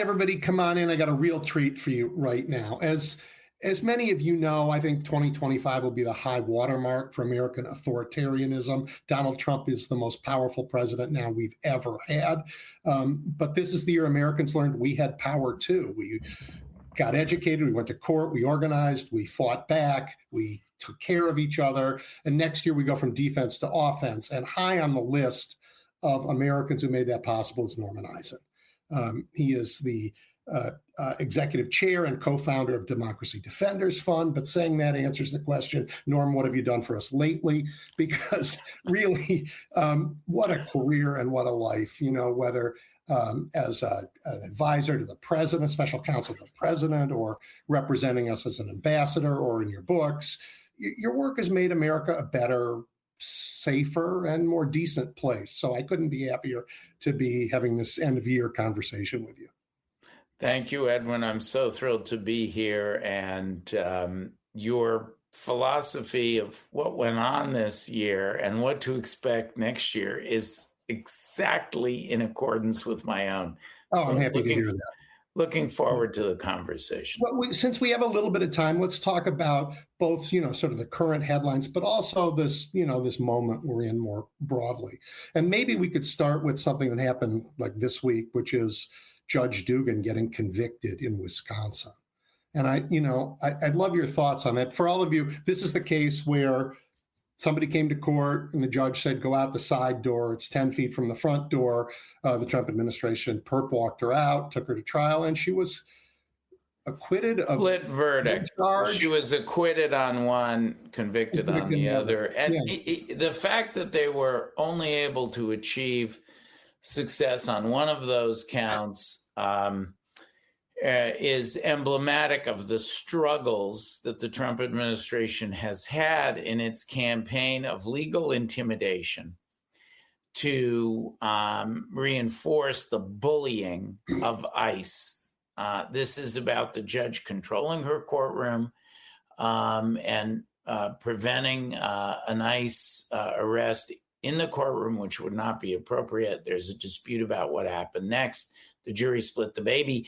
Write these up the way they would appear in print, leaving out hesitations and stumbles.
everybody. Come on in. I got a real treat for you right now. As many of you know, I think 2025 will be the high watermark for American authoritarianism. Donald Trump is the most powerful president now we've ever had. But this is the year Americans learned we had power too. We got educated, we went to court, we organized, we fought back, we took care of each other. And next year we go from defense to offense. And high on the list of Americans who made that possible is Norman Eisen. He is the executive chair and co-founder of Democracy Defenders Fund, but saying that answers the question, Norm, what have you done for us lately? Because really, what a career and what a life, whether as an advisor to the president, special counsel to the president, or representing us as an ambassador or in your books, your work has made America a better, safer, and more decent place. So I couldn't be happier to be having this end of year conversation with you. Thank you, Edwin. I'm so thrilled to be here. And your philosophy of what went on this year and what to expect next year is exactly in accordance with my own. Oh, so I'm happy to hear that. Looking forward to the conversation. Well, since we have a little bit of time, let's talk about both, sort of the current headlines, but also this, this moment we're in more broadly. And maybe we could start with something that happened like this week, which is Judge Dugan getting convicted in Wisconsin. And I'd love your thoughts on that. For all of you, this is the case where somebody came to court and the judge said, go out the side door. It's 10 feet from the front door. The Trump administration perp walked her out, took her to trial, and she was acquitted of split verdict. She was acquitted on one, convicted on the other. And the fact that they were only able to achieve success on one of those counts is emblematic of the struggles that the Trump administration has had in its campaign of legal intimidation to reinforce the bullying of ICE. This is about the judge controlling her courtroom and preventing an ICE arrest in the courtroom, which would not be appropriate. There's a dispute about what happened next. The jury split the baby.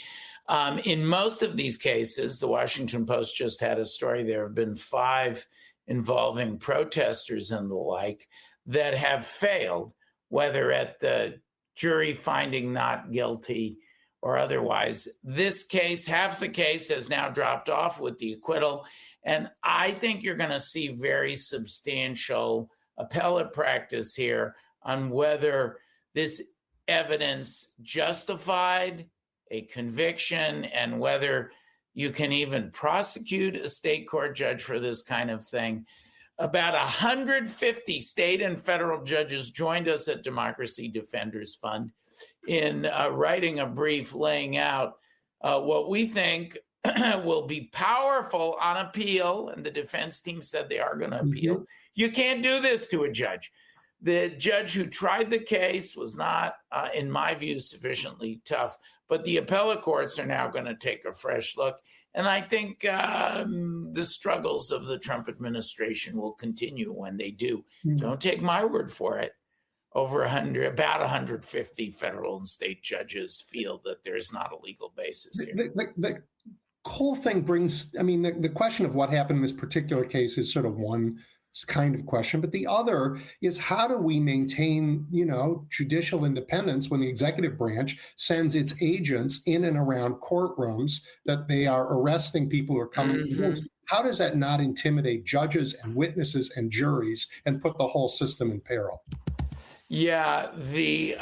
In most of these cases, the Washington Post just had a story. There have been 5 involving protesters and the like that have failed, whether at the jury finding not guilty or otherwise. This case, half the case has now dropped off with the acquittal. And I think you're going to see very substantial appellate practice here on whether this evidence justified a conviction and whether you can even prosecute a state court judge for this kind of thing. About 150 state and federal judges joined us at Democracy Defenders Fund in writing a brief laying out what we think will be powerful on appeal. And the defense team said they are going to appeal. Mm-hmm. You can't do this to a judge. The judge who tried the case was not, in my view, sufficiently tough. But the appellate courts are now going to take a fresh look. And I think the struggles of the Trump administration will continue when they do. Mm-hmm. Don't take my word for it. About 150 federal and state judges feel that there's not a legal basis here. The whole thing brings, the question of what happened in this particular case is sort of one kind of question, but the other is how do we maintain, judicial independence when the executive branch sends its agents in and around courtrooms that they are arresting people who are coming to court? How does that not intimidate judges and witnesses and juries and put the whole system in peril? Yeah, the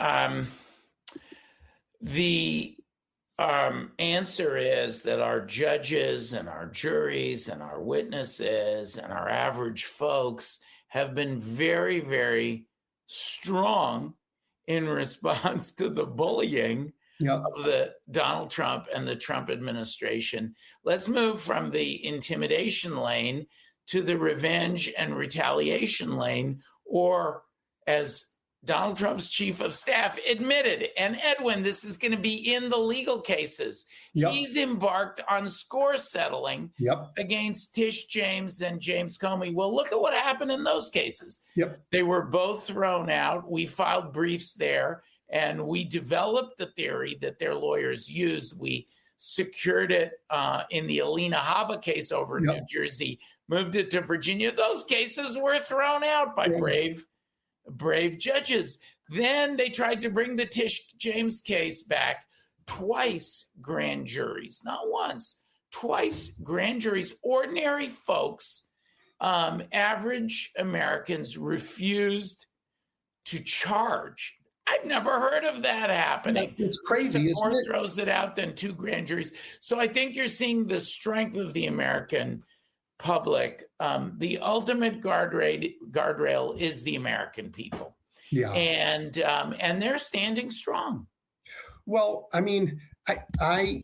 answer is that our judges and our juries and our witnesses and our average folks have been very, very strong in response to the bullying of the Donald Trump and the Trump administration. Let's move from the intimidation lane to the revenge and retaliation lane, or as Donald Trump's chief of staff admitted, and Edwin, this is going to be in the legal cases. Yep. He's embarked on score settling against Tish James and James Comey. Well, look at what happened in those cases. Yep. They were both thrown out. We filed briefs there, And we developed the theory that their lawyers used. We secured it in the Alina Habba case over in New Jersey, moved it to Virginia. Those cases were thrown out by brave judges. Then they tried to bring the Tish James case back. Twice grand juries, not once, twice grand juries, ordinary folks, average Americans refused to charge. I've never heard of that happening. It's crazy. The court throws it out, then two grand juries. So I think you're seeing the strength of the American public. The ultimate guardrail is the American people. Yeah. And they're standing strong. Well, I mean, I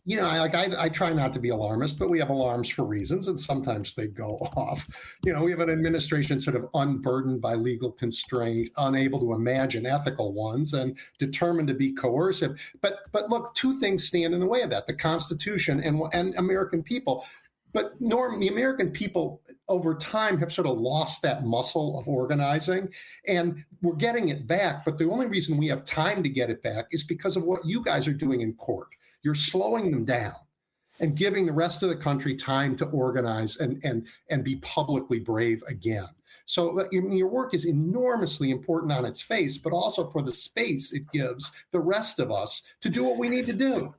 try not to be alarmist, but we have alarms for reasons, and sometimes they go off. We have an administration sort of unburdened by legal constraint, unable to imagine ethical ones, and determined to be coercive. But look, two things stand in the way of that: the Constitution and American people. But Norm, the American people over time have sort of lost that muscle of organizing, and we're getting it back. But the only reason we have time to get it back is because of what you guys are doing in court. You're slowing them down and giving the rest of the country time to organize and be publicly brave again. So your work is enormously important on its face, but also for the space it gives the rest of us to do what we need to do.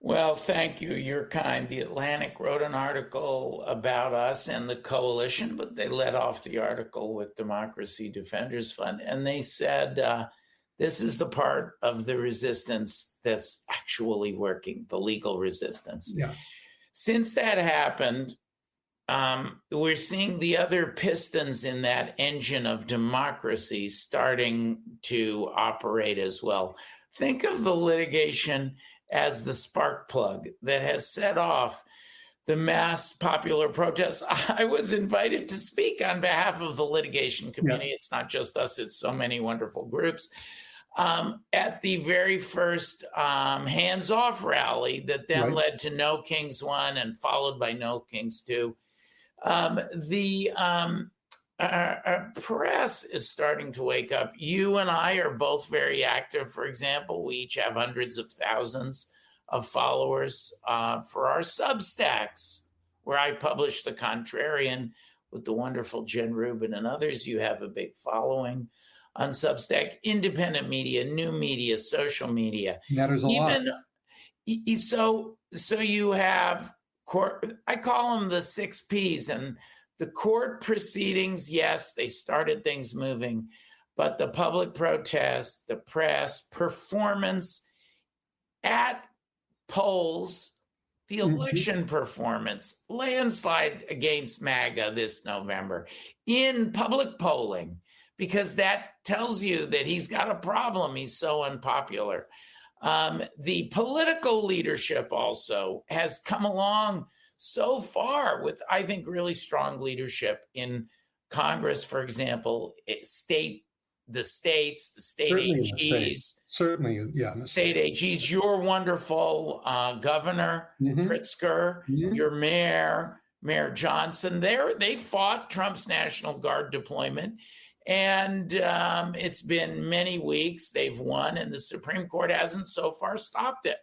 Well, thank you. You're kind. The Atlantic wrote an article about us and the coalition, but they led off the article with Democracy Defenders Fund. And they said, this is the part of the resistance that's actually working, the legal resistance. Yeah. Since that happened, we're seeing the other pistons in that engine of democracy starting to operate as well. Think of the litigation as the spark plug that has set off the mass popular protests. I was invited to speak on behalf of the litigation community. Yeah. It's not just us, it's so many wonderful groups. At the very first hands-off rally that then led to No Kings 1 and followed by No Kings 2. Our press is starting to wake up. You and I are both very active. For example, we each have hundreds of thousands of followers for our Substacks, where I publish The Contrarian with the wonderful Jen Rubin and others. You have a big following on Substack, independent media, new media, social media. Matters a lot. So you have court, I call them the 6 Ps, and the court proceedings, yes, they started things moving, but the public protest, the press, performance at polls, the election performance, landslide against MAGA this November in public polling, because that tells you that he's got a problem. He's so unpopular. The political leadership also has come along so far with, I think, really strong leadership in Congress, for example, the state AGs. Certainly, yeah. State AGs, your wonderful governor, Pritzker, your Mayor Johnson, they fought Trump's National Guard deployment. And it's been many weeks. They've won, and the Supreme Court hasn't so far stopped it.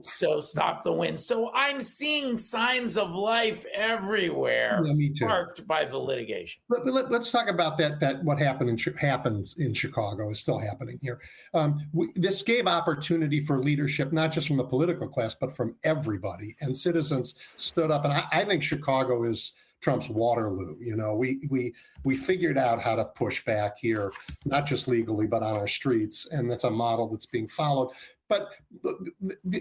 So stop the win. So I'm seeing signs of life everywhere, sparked by the litigation. Let's talk about that. What happens in Chicago is still happening here. This gave opportunity for leadership, not just from the political class, but from everybody. And citizens stood up. And I think Chicago is Trump's Waterloo. We figured out how to push back here, not just legally, but on our streets. And that's a model that's being followed. But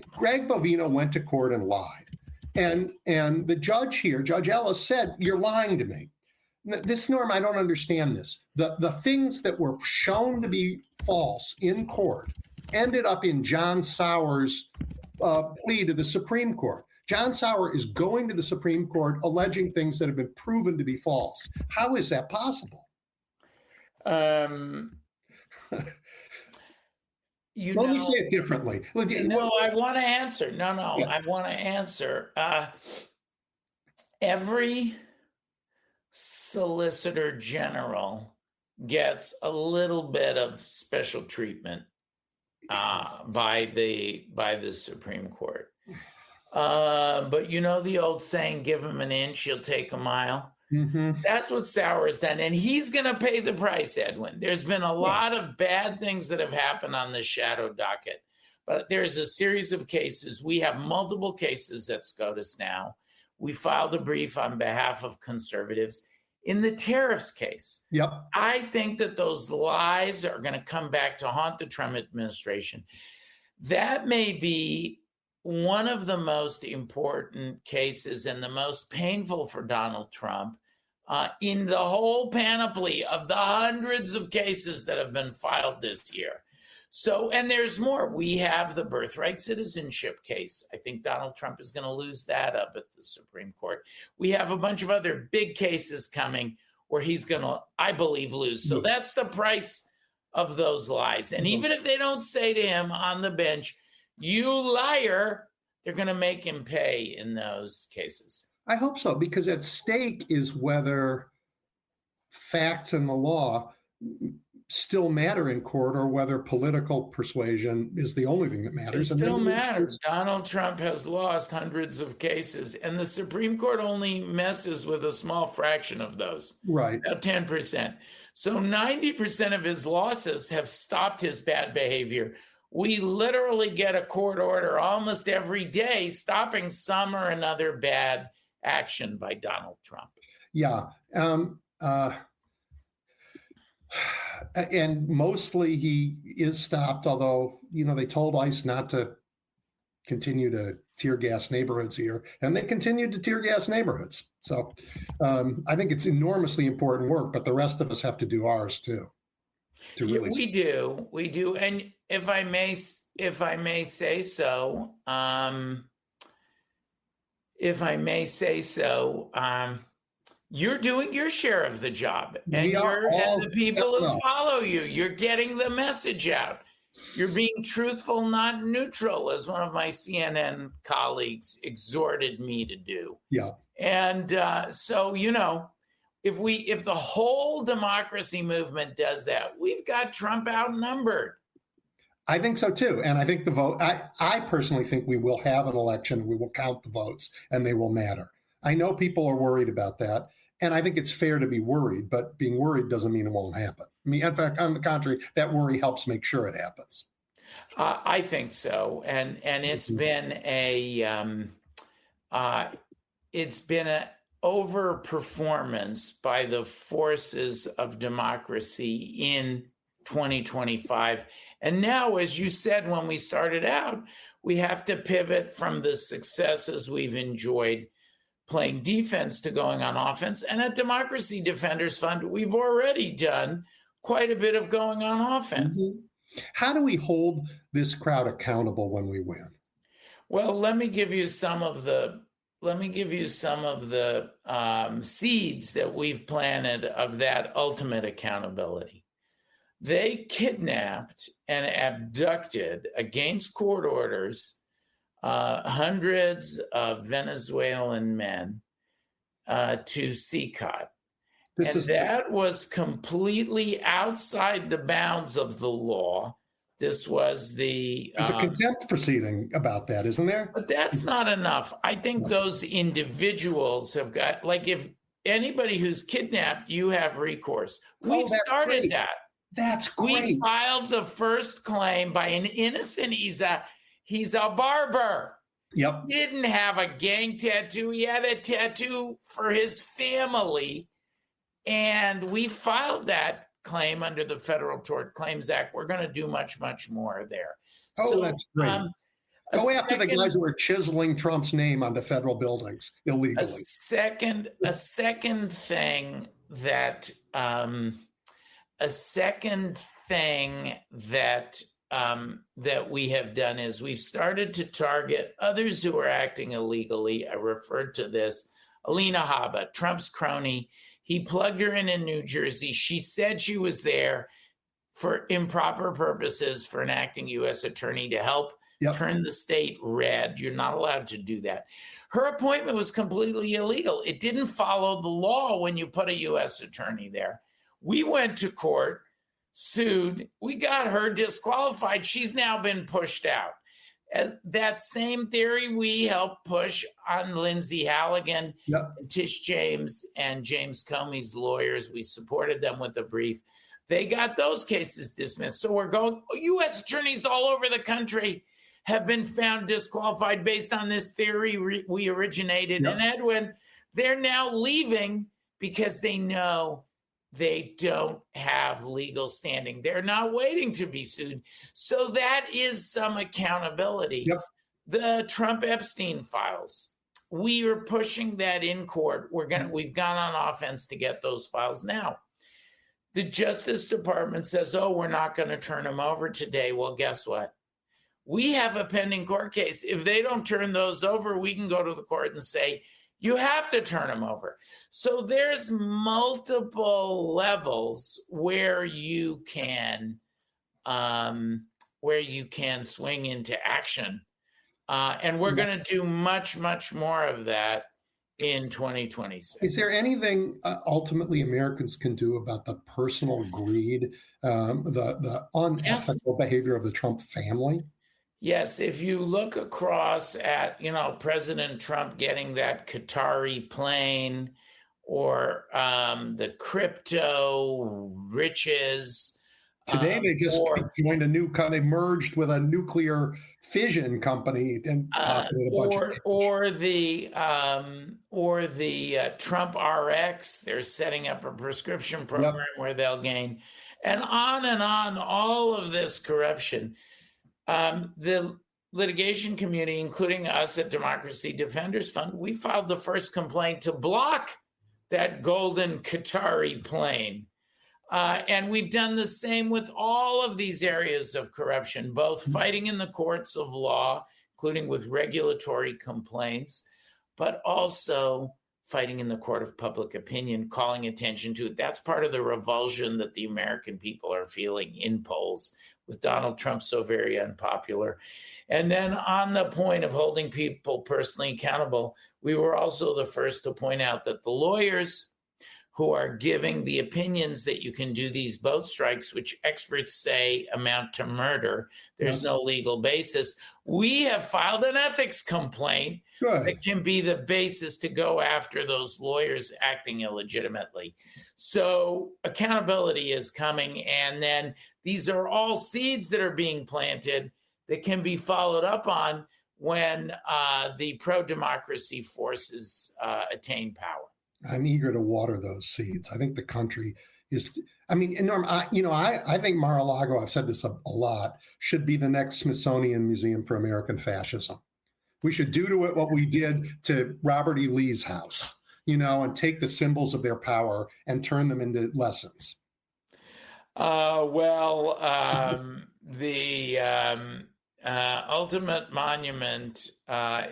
Greg Bovino went to court and lied. And the judge here, Judge Ellis, said, "You're lying to me." This, Norm, I don't understand this. The things that were shown to be false in court ended up in John Sauer's plea to the Supreme Court. John Sauer is going to the Supreme Court alleging things that have been proven to be false. How is that possible? Let me say it differently. I want to answer. Yeah. I want to answer. Every Solicitor General gets a little bit of special treatment by the Supreme Court. But you know the old saying, give him an inch, he'll take a mile. Mm-hmm. That's what Sauer has done. And he's going to pay the price, Edwin. There's been a lot of bad things that have happened on the shadow docket. But there's a series of cases. We have multiple cases at SCOTUS now. We filed a brief on behalf of conservatives. In the tariffs case, Yep. I think that those lies are going to come back to haunt the Trump administration. That may be one of the most important cases and the most painful for Donald Trump in the whole panoply of the hundreds of cases that have been filed this year. So, and there's more. We have the birthright citizenship case. I think Donald Trump is going to lose that up at the Supreme Court. We have a bunch of other big cases coming where he's going to, I believe, lose. So that's the price of those lies. And even if they don't say to him on the bench, you liar, they're going to make him pay in those cases. I hope so, because at stake is whether facts and the law still matter in court or whether political persuasion is the only thing that matters. It still matters. Donald Trump has lost hundreds of cases, and the Supreme Court only messes with a small fraction of those. Right. About 10%. So 90% of his losses have stopped his bad behavior. We literally get a court order almost every day stopping some or another bad action by Donald Trump. Yeah. And mostly he is stopped, although, you know, they told ICE not to continue to tear gas neighborhoods here, and they continued to tear gas neighborhoods. So I think it's enormously important work, but the rest of us have to do ours too. We do. And if I may say so, you're doing your share of the job, and the people who follow you, you're getting the message out. You're being truthful, not neutral, as one of my CNN colleagues exhorted me to do. Yeah. And so, you know, if the whole democracy movement does that, we've got Trump outnumbered. I think so too. And I think the vote, I personally think we will have an election, we will count the votes, and they will matter. I know people are worried about that, and I think it's fair to be worried, but being worried doesn't mean it won't happen. I mean, in fact, on the contrary, that worry helps make sure it happens. I think so, and it's been a overperformance by the forces of democracy in 2025. And now, as you said when we started out, we have to pivot from the successes we've enjoyed playing defense to going on offense. And at Democracy Defenders Fund, we've already done quite a bit of going on offense. Mm-hmm. How do we hold this crowd accountable when we win? Well, let me give you some of the seeds that we've planted of that ultimate accountability. They kidnapped and abducted, against court orders, hundreds of Venezuelan men to CCOT. That was completely outside the bounds of the law. This was there's a contempt proceeding about that, isn't there? But that's not enough. I think those individuals have got, like, if anybody who's kidnapped, you have recourse. We've started that. That's great. We filed the first claim by an innocent. He's a barber. Yep. He didn't have a gang tattoo. He had a tattoo for his family. And we filed that claim under the Federal Tort Claims Act. We're going to do much, much more there. Oh, that's great. Go after the guys who are chiseling Trump's name onto federal buildings illegally. A second thing that we have done is we've started to target others who are acting illegally. I referred to this. Alina Habba, Trump's crony. He plugged her in New Jersey. She said she was there for improper purposes for an acting U.S. attorney to help turn the state red. You're not allowed to do that. Her appointment was completely illegal. It didn't follow the law when you put a U.S. attorney there. We went to court, sued, we got her disqualified. She's now been pushed out. As that same theory we helped push on Lindsay Halligan, Yep. and Tish James and James Comey's lawyers. We supported them with a brief. They got those cases dismissed. So we're going, U.S. attorneys all over the country have been found disqualified based on this theory we originated. Yep. And Edwin, they're now leaving because they know they don't have legal standing. They're not waiting to be sued. So that is some accountability. Yep. The Trump Epstein files, we are pushing that in court. We've gone on offense to get those files. Now, the Justice Department says, oh, we're not going to turn them over today. Well, guess what? We have a pending court case. If they don't turn those over, we can go to the court and say, you have to turn them over. So there's multiple levels where you can swing into action. And we're going to do much, much more of that in 2026. Is there anything ultimately Americans can do about the personal greed, the unethical behavior of the Trump family? Yes, if you look across at, President Trump getting that Qatari plane, or the crypto riches. Today they just joined they merged with a nuclear fission company and pocketed a bunch or the Trump RX. They're setting up a prescription program where they'll gain, and on, all of this corruption. The litigation community, including us at Democracy Defenders Fund, we filed the first complaint to block that golden Qatari plane. And we've done the same with all of these areas of corruption, both fighting in the courts of law, including with regulatory complaints, but also fighting in the court of public opinion, calling attention to it. That's part of the revulsion that the American people are feeling in polls with Donald Trump so very unpopular. And then on the point of holding people personally accountable, we were also the first to point out that the lawyers who are giving the opinions that you can do these boat strikes, which experts say amount to murder, there's no legal basis. We have filed an ethics complaint that can be the basis to go after those lawyers acting illegitimately. So accountability is coming. And then these are all seeds that are being planted that can be followed up on when the pro-democracy forces attain power. I'm eager to water those seeds. I think the country is, Norm, I think Mar-a-Lago, I've said this a lot, should be the next Smithsonian Museum for American Fascism. We should do to it what we did to Robert E. Lee's house, and take the symbols of their power and turn them into lessons. The ultimate monument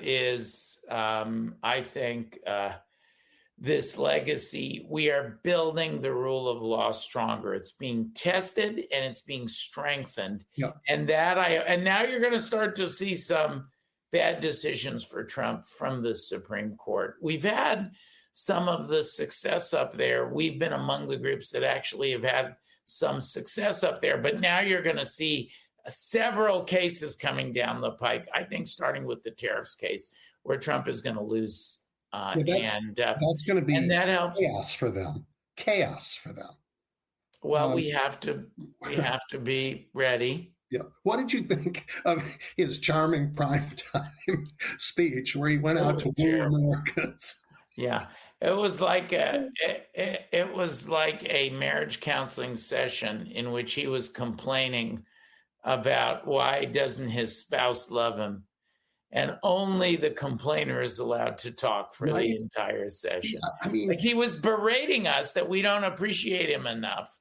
is, I think, this legacy. We are building the rule of law stronger. It's being tested and it's being strengthened. Yep. And now you're going to start to see some bad decisions for Trump from the Supreme Court. We've had some of the success up there. We've been among the groups that actually have had some success up there. But now you're going to see several cases coming down the pike, I think starting with the tariffs case, where Trump is going to lose. That's going to be and that helps. Chaos for them. Well, we have to be ready. Yeah. What did you think of his charming primetime speech where he went out to woo Americans? Yeah, it was like a marriage counseling session in which he was complaining about why doesn't his spouse love him. And only the complainer is allowed to talk for the entire session. Yeah, he was berating us that we don't appreciate him enough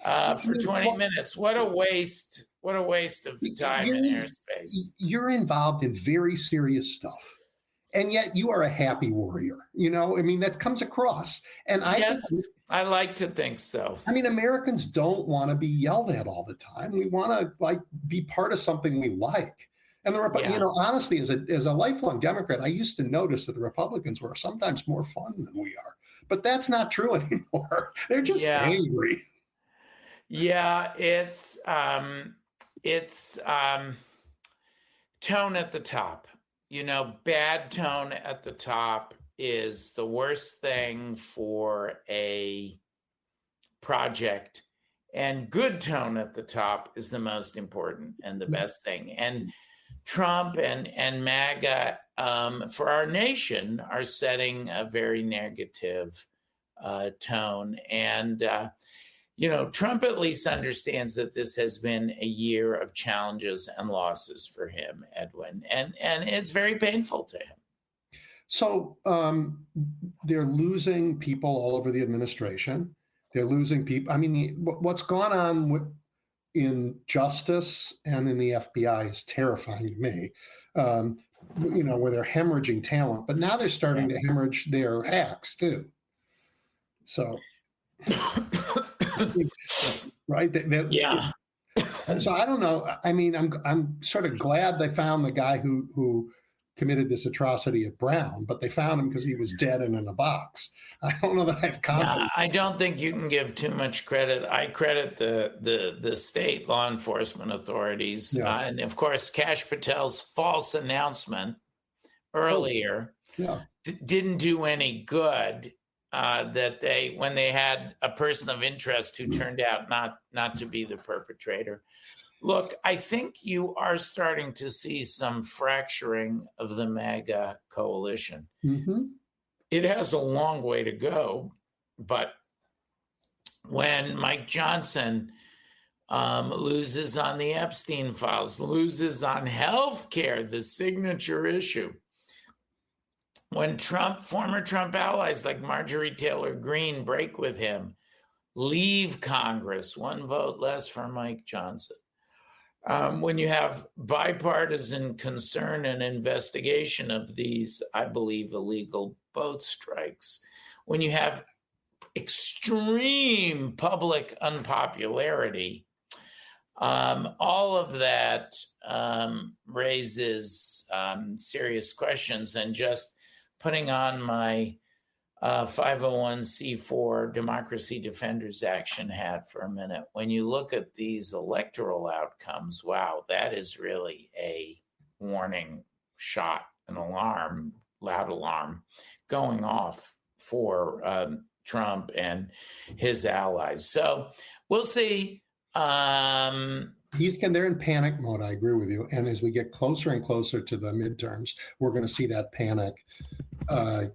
for 20 minutes. What a waste. What a waste of time and airspace. You're involved in very serious stuff. And yet you are a happy warrior. That comes across. And I like to think so. Americans don't want to be yelled at all the time. We want to be part of something we like. And honestly, as a lifelong Democrat, I used to notice that the Republicans were sometimes more fun than we are. but that's not true anymore. They're just Yeah. angry. Yeah, it's tone at the top. Bad tone at the top is the worst thing for a project, and good tone at the top is the most important and the best thing. And Trump and MAGA, for our nation, are setting a very negative tone. And Trump at least understands that this has been a year of challenges and losses for him, Edwin, and it's very painful to him. So they're losing people all over the administration. They're losing people. I mean, what's gone on in justice and in the FBI is terrifying to me. Where they're hemorrhaging talent, but now they're starting to hemorrhage their hacks too. So, right? Yeah. So I don't know. I mean, I'm sort of glad they found the guy who committed this atrocity at Brown, but they found him because he was dead and in a box. I don't know that I have confidence. I don't think you can give too much credit. I credit the state law enforcement authorities, and of course, Kash Patel's false announcement earlier didn't do any good. That when they had a person of interest who turned out not to be the perpetrator. Look, I think you are starting to see some fracturing of the MAGA coalition. Mm-hmm. It has a long way to go, but when Mike Johnson loses on the Epstein files, loses on healthcare, the signature issue, when former Trump allies like Marjorie Taylor Greene break with him, leave Congress, one vote less for Mike Johnson. When you have bipartisan concern and investigation of these, I believe, illegal boat strikes, when you have extreme public unpopularity, all of that raises serious questions. And just putting on my 501c4 Democracy Defenders Action hat for a minute, when you look at these electoral outcomes, wow, that is really a warning shot, an alarm, loud alarm going off for Trump and his allies. So we'll see. They're in panic mode. I agree with you. And as we get closer and closer to the midterms, we're going to see that panic. We're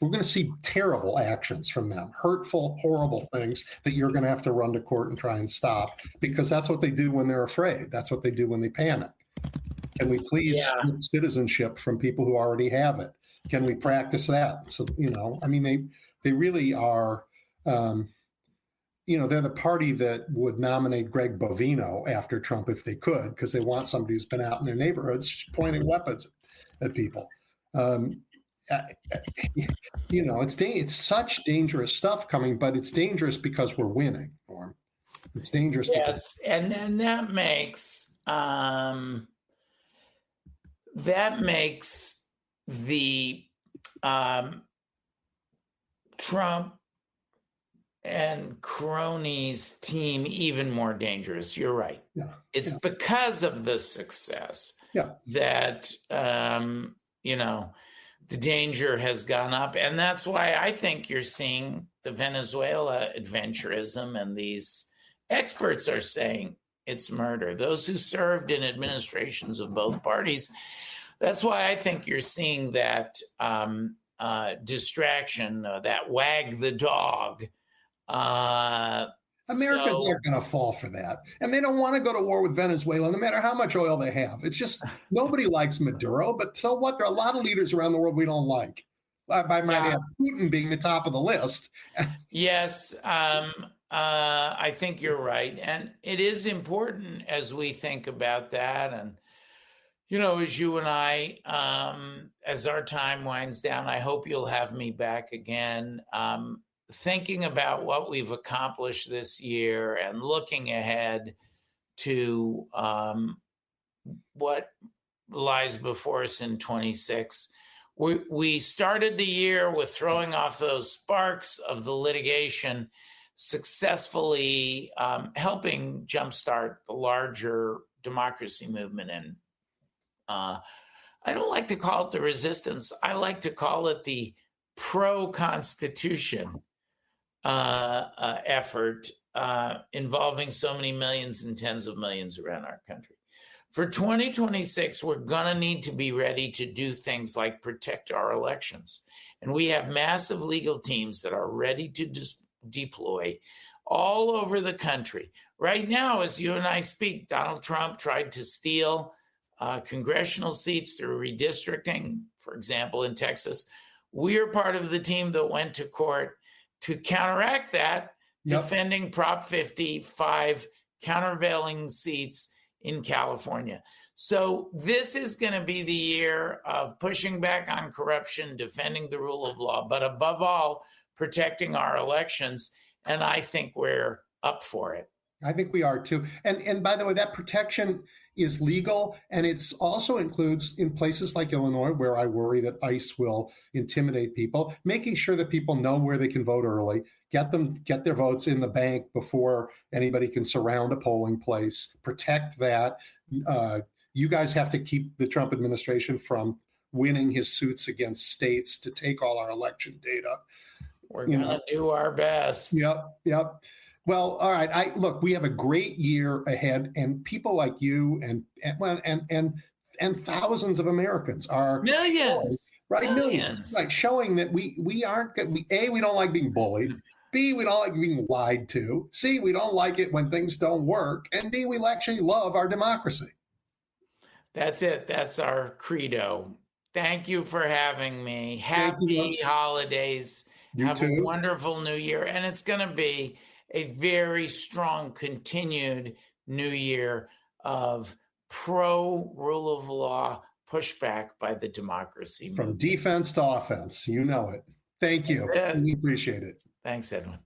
going to see terrible actions from them, hurtful, horrible things that you're going to have to run to court and try and stop, because that's what they do when they're afraid. That's what they do when they panic. Can we please strip citizenship from people who already have it? Can we practice that? So, I mean, they really are, they're the party that would nominate Greg Bovino after Trump if they could, because they want somebody who's been out in their neighborhoods pointing weapons at people. It's such dangerous stuff coming, but it's dangerous because we're winning, Norm. It's dangerous. Yes, and then that makes the Trump and cronies team even more dangerous. You're right. Yeah. It's because of the success that the danger has gone up. And that's why I think you're seeing the Venezuela adventurism, and these experts are saying it's murder. Those who served in administrations of both parties. That's why I think you're seeing that distraction, that wag the dog. Americans aren't going to fall for that. And they don't want to go to war with Venezuela, no matter how much oil they have. It's just, nobody likes Maduro, but so what? There are a lot of leaders around the world we don't like. I might add Putin being the top of the list. Yes, I think you're right. And it is important as we think about that. And, as you and I, as our time winds down, I hope you'll have me back again. Thinking about what we've accomplished this year and looking ahead to what lies before us in 26, We started the year with throwing off those sparks of the litigation, successfully helping jumpstart the larger democracy movement. And I don't like to call it the resistance. I like to call it the pro-Constitution effort involving so many millions and tens of millions around our country. For 2026, we're going to need to be ready to do things like protect our elections. And we have massive legal teams that are ready to deploy all over the country. Right now, as you and I speak, Donald Trump tried to steal congressional seats through redistricting, for example, in Texas. We're part of the team that went to court to counteract that, defending Prop 55, countervailing seats in California. So this is going to be the year of pushing back on corruption, defending the rule of law, but above all, protecting our elections. And I think we're up for it. I think we are too. And by the way, that protection is legal, and it's also includes in places like Illinois, where I worry that ICE will intimidate people, making sure that people know where they can vote early, get their votes in the bank before anybody can surround a polling place, protect that. You guys have to keep the Trump administration from winning his suits against states to take all our election data. We're going to do our best. Yep. Well, all right. Look, we have a great year ahead, and people like you and thousands of Americans are millions, right, showing that we aren't. We don't like being bullied. B, we don't like being lied to. C, we don't like it when things don't work. And D, we actually love our democracy. That's it. That's our credo. Thank you for having me. Happy holidays. Have a wonderful new year. And it's going to be a very strong continued new year of pro rule of law pushback by the democracy movement. From defense to offense. You know it. Thank you. We appreciate it. Thanks, Edwin.